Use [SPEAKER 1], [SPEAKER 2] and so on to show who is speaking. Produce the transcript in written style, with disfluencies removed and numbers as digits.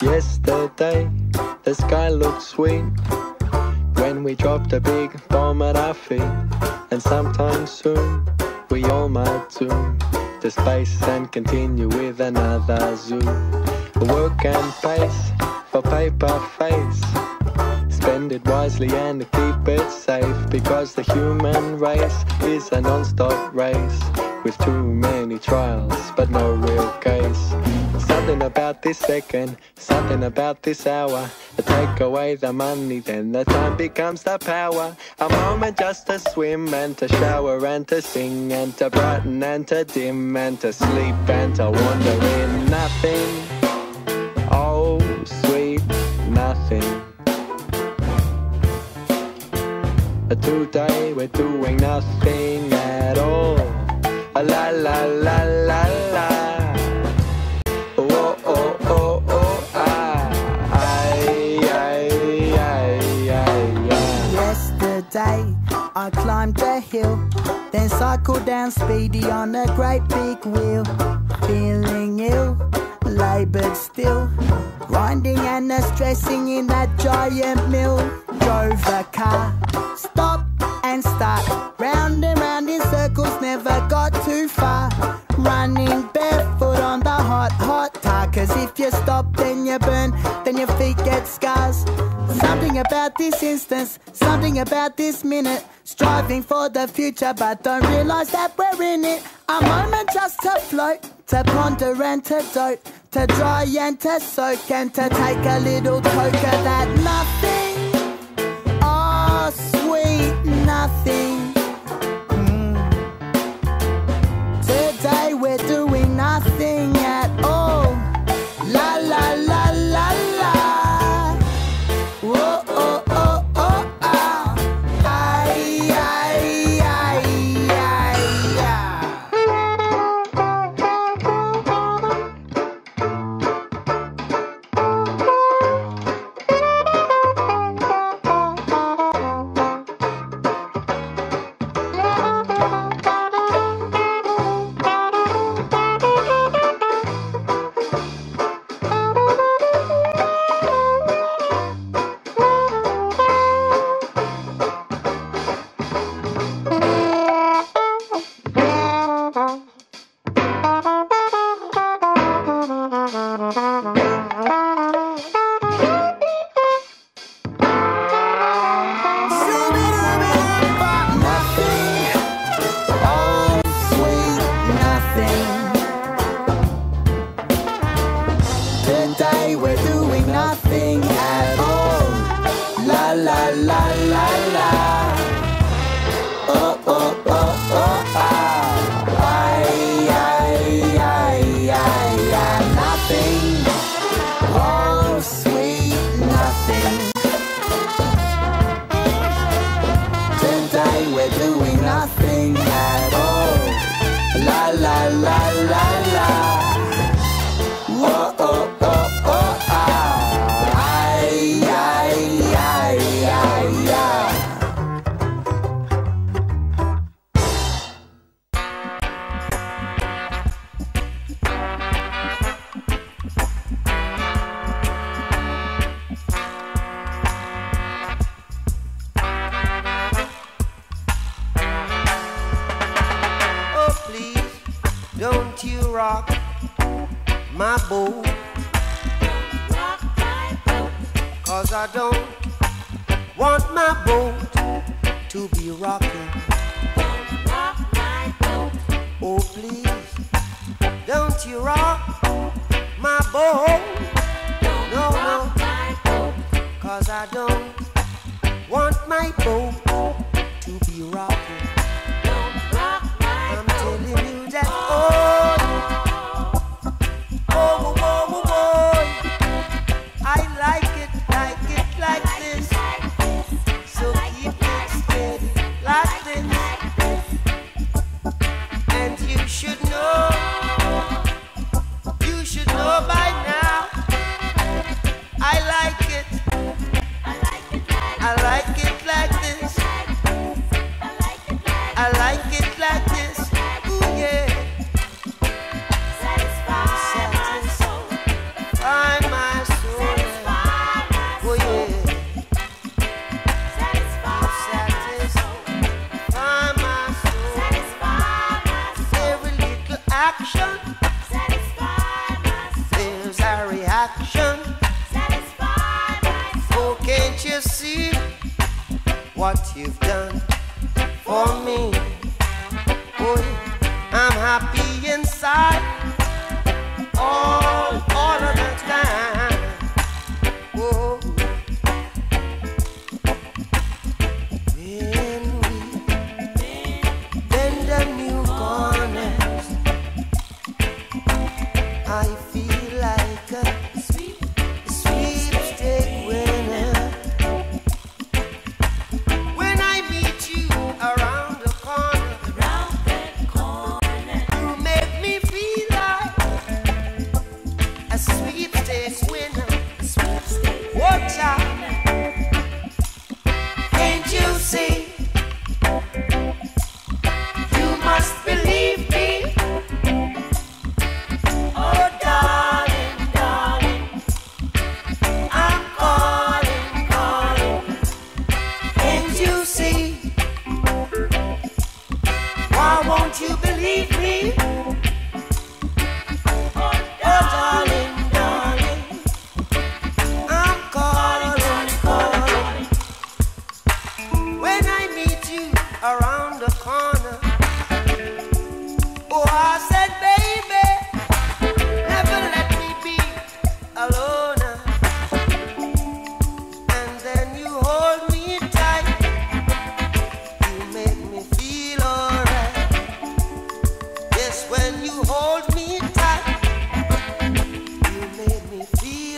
[SPEAKER 1] Yesterday, the sky looked sweet when we dropped a big bomb at our feet. And sometime soon, we all might zoom to space and continue with another zoo. Work and pace for paper face. Spend it wisely and keep it safe, because the human race is a non-stop race with too many trials but no real case. Something about this second, something about this hour. Take away the money, then the time becomes the power. A moment just to swim and to shower and to sing and to brighten and to dim and to sleep and to wander in nothing. Oh, sweet nothing. Today we're doing nothing at all. La la la la la. Oh oh oh oh ah. Ay ay ay ay.
[SPEAKER 2] Yesterday I climbed a hill, then cycled down speedy on a great big wheel. Feeling ill, laboured still, grinding and stressing in that giant mill. Drove a car, stop and start, round and round in circles, never got too far. Running barefoot on the hot, hot tar, 'cause if you stop then you burn, then your feet get scars. Something about this instance, something about this minute, striving for the future but don't realise that we're in it. A moment just to float, to ponder and to dote, to dry and to soak and to take a little toke of that nothing. Oh, sweet nothing. Today we're doing nothing at all. La la la la la. Whoa oh oh oh ah. Ay ay ay ay ay. Today we're doing nothing at all. La la la la la. Oh oh oh oh ah. Ay ay ay ay ay. Nothing. Oh sweet nothing. Today we're doing nothing at all. La la la la la. Whoa oh oh oh ah. Ay ay ay ay ay.
[SPEAKER 3] Oh please, don't you rock my boat, 'cause I don't want my boat to be rocking. Oh please, don't you rock my boat. No, no, 'cause I don't want my boat to be rocking. I'm telling you that oh, oh, oh, oh, oh, I like it like this. So keep it steady like this. And you should know by now. I like it like this. there's a reaction. Oh, can't you see what you've done for me? Oh, I'm happy inside all of the time. Oh, when we bend the new corners, I feel like a sweepstake winner. When I meet you around the corner, you make me feel like a sweepstakes winner. Watch out, can't you see? You must believe me. Oh, darling, darling, I'm calling. Can't you see? Why won't you believe me? Oh, darling, darling, I'm calling. When I meet you around the corner, oh, I said, baby, never let me be alone. And then you hold me tight, you make me feel alright. Yes, when you hold me tight, you make me feel